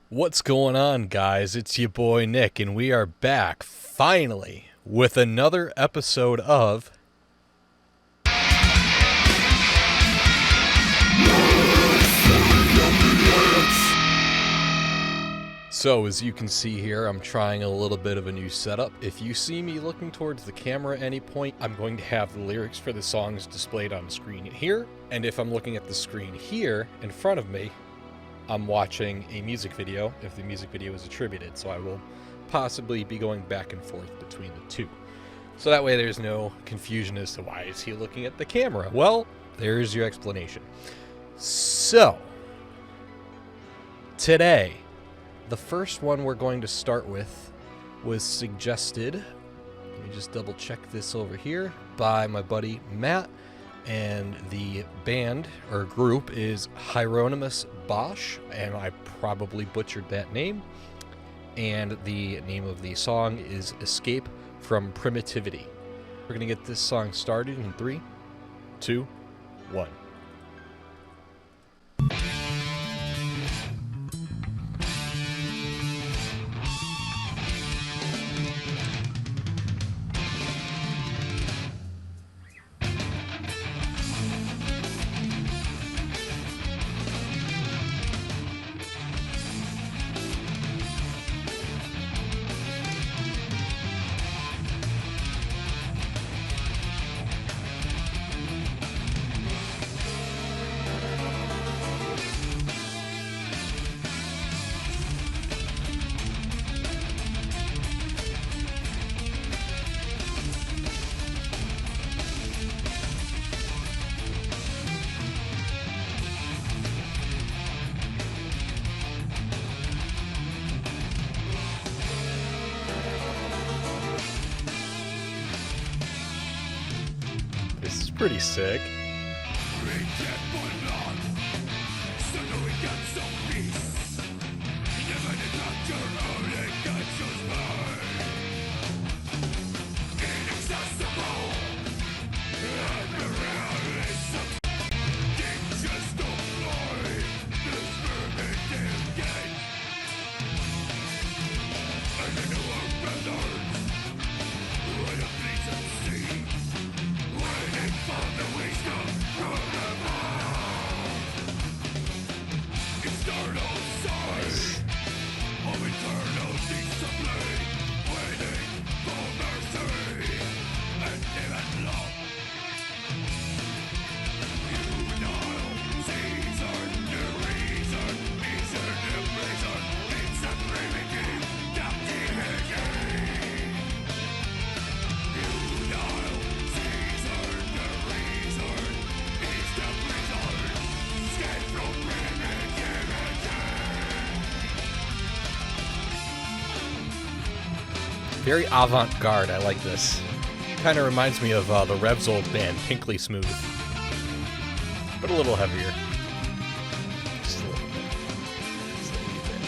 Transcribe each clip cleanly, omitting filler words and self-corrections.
What's going on, guys? It's your boy Nick, and we are back, finally, with another episode of... So, as you can see here, I'm trying a little bit of a new setup. If you see me looking towards the camera at any point, I'm going to have the lyrics for the songs displayed on the screen here, and if I'm looking at the screen here in front of me, I'm watching a music video if the music video is attributed, so I will possibly be going back and forth between the two. So that way there's no confusion as to why is he looking at the camera. Well, there's your explanation. So, today, the first one we're going to start with was suggested, let me just double check this over here, by my buddy Matt. And the band, or group, is Hieronymous Bosch, and I probably butchered that name. And the name of the song is Escape from Primitivity. We're going to get this song started in 3, 2, 1. This is pretty sick. Very avant-garde, I like this. Kind of reminds me of the Rev's old band, Pinkly Smooth. But a little heavier. Just a little bit. Just a little bit.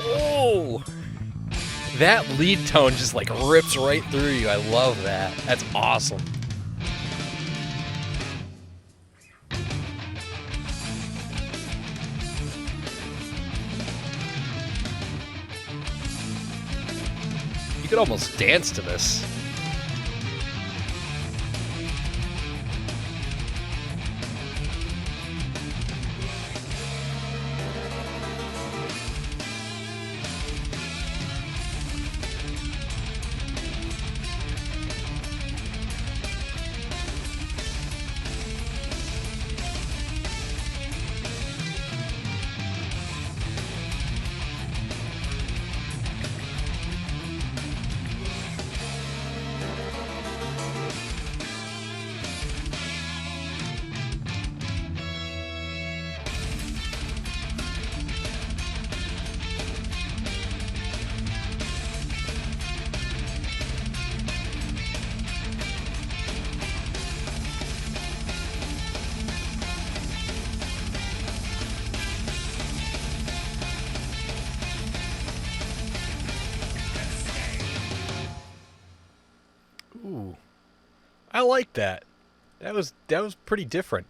Oh! That lead tone just like rips right through you. I love that. That's awesome. You could almost dance to this. Ooh, I like that. That was pretty different.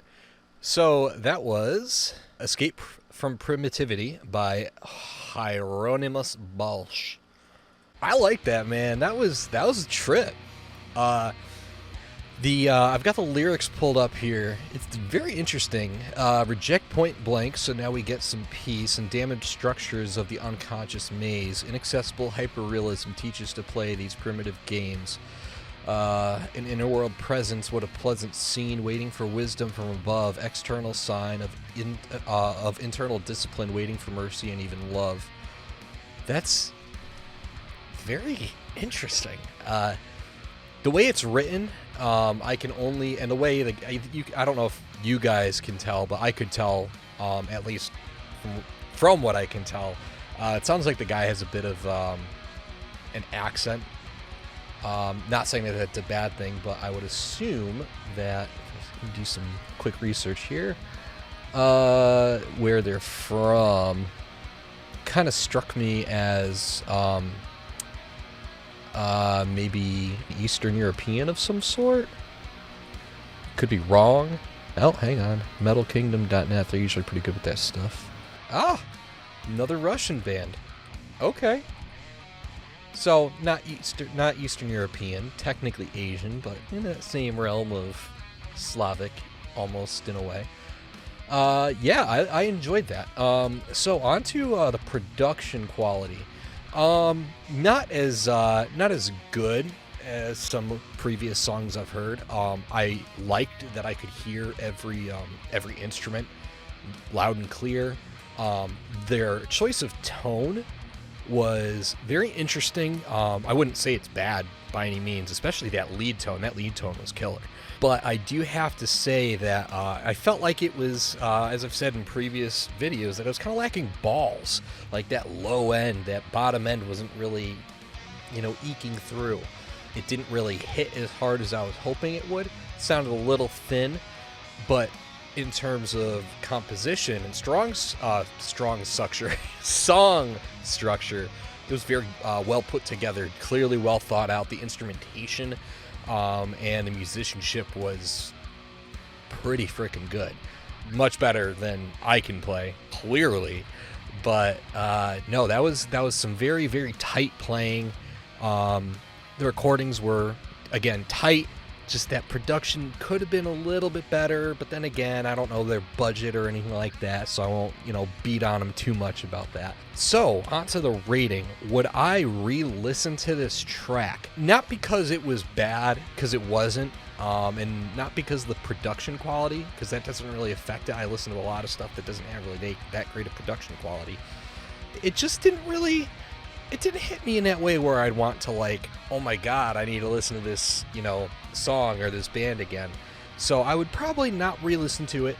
So that was Escape from Primitivity by Hieronymous Bosch. I like that, man. That was a trip. I've got the lyrics pulled up here. It's very interesting. Reject point blank, so now we get some peace, and damaged structures of the unconscious maze. Inaccessible hyperrealism teaches to play these primitive games. An inner world presence, what a pleasant scene, waiting for wisdom from above, external sign of internal discipline, waiting for mercy and even love. That's very interesting. The way it's written, I can only, and the way that I don't know if you guys can tell, but I could tell, at least from what I can tell, it sounds like the guy has a bit of an accent. Not saying that that's a bad thing, but I would assume that, if I do some quick research here, where they're from, kind of struck me as maybe Eastern European of some sort. Could be wrong. Oh, hang on. MetalKingdom.net, they're usually pretty good with that stuff. Ah! Another Russian band. Okay. So, not Eastern European, technically Asian, but in that same realm of Slavic, almost in a way. Yeah, I enjoyed that. So, on to the production quality. Not as good as some previous songs I've heard. I liked that I could hear every instrument loud and clear. Their choice of tone was very interesting. I wouldn't say it's bad by any means, especially that lead tone. That lead tone was killer. But I do have to say that I felt like it was, as I've said in previous videos, that it was kind of lacking balls. Like that low end, that bottom end wasn't really, eking through. It didn't really hit as hard as I was hoping it would. It sounded a little thin, but in terms of composition and song structure, it was very well put together, clearly well thought out. The instrumentation and the musicianship was pretty freaking good, much better than I can play, clearly. But no, that was some very, very tight playing. The recordings were, again, tight. Just that production could have been a little bit better, but then again, I don't know their budget or anything like that, so I won't, beat on them too much about that. So, onto the rating. Would I re-listen to this track? Not because it was bad, because it wasn't, and not because of the production quality, because that doesn't really affect it. I listen to a lot of stuff that doesn't have really that great a production quality. It just didn't really... It didn't hit me in that way where I'd want to, like, oh my god, I need to listen to this, song or this band again. So I would probably not re-listen to it.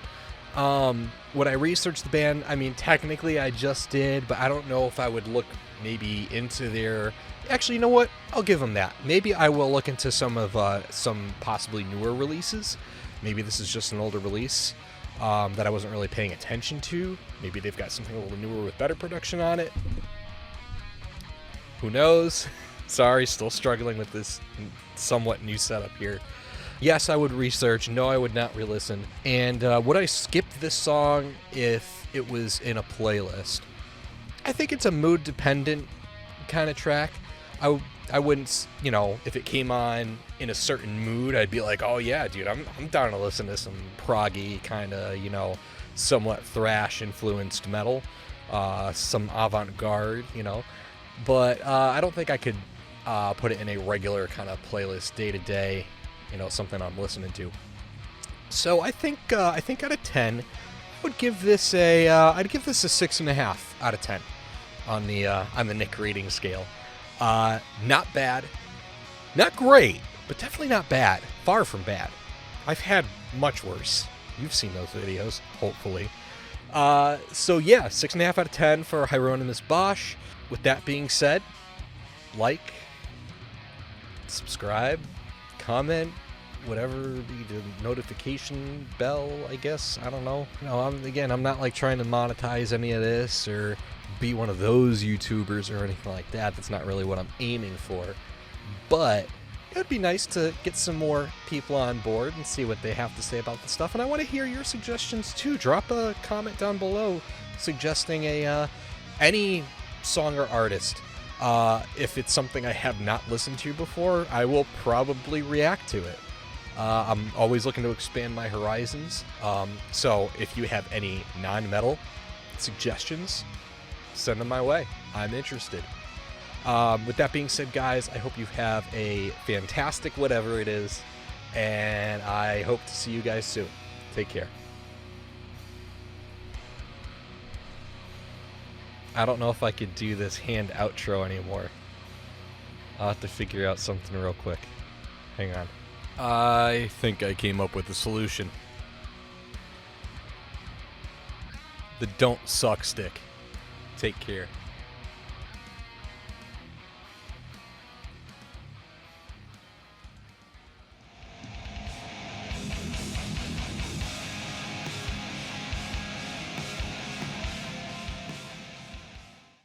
Would I research the band? I mean, technically I just did, but I don't know if I would look maybe into their... Actually, you know what? I'll give them that. Maybe I will look into some possibly newer releases. Maybe this is just an older release that I wasn't really paying attention to. Maybe they've got something a little newer with better production on it. Who knows? Sorry, still struggling with this somewhat new setup here. Yes, I would research. No, I would not re-listen. And would I skip this song if it was in a playlist? I think it's a mood-dependent kind of track. I wouldn't, you know, if it came on in a certain mood, I'd be like, oh yeah, dude, I'm down to listen to some proggy kind of, you know, somewhat thrash-influenced metal, some avant-garde, you know. But I don't think I could put it in a regular kind of playlist day-to-day, you know, something I'm listening to. So I think out of 10, I would give this I'd give this a 6.5 out of 10 on the Nick rating scale. Not bad, not great, but definitely not bad. Far from bad. I've had much worse. You've seen those videos, hopefully. So yeah, 6.5 out of 10 for Hieronymous Bosch. With that being said, like, subscribe, comment, whatever, the notification bell, I guess. I don't know. No, I'm not like trying to monetize any of this or be one of those YouTubers or anything like that. That's not really what I'm aiming for. But it would be nice to get some more people on board and see what they have to say about the stuff. And I want to hear your suggestions too. Drop a comment down below suggesting any song or artist. If it's something I have not listened to before, I will probably react to it. I'm always looking to expand my horizons. So if you have any non-metal suggestions, send them my way. I'm interested. With that being said, guys, I hope you have a fantastic whatever it is, and I hope to see you guys soon. Take care. I don't know if I could do this hand outro anymore. I'll have to figure out something real quick. Hang on. I think I came up with a solution. The don't suck stick. Take care.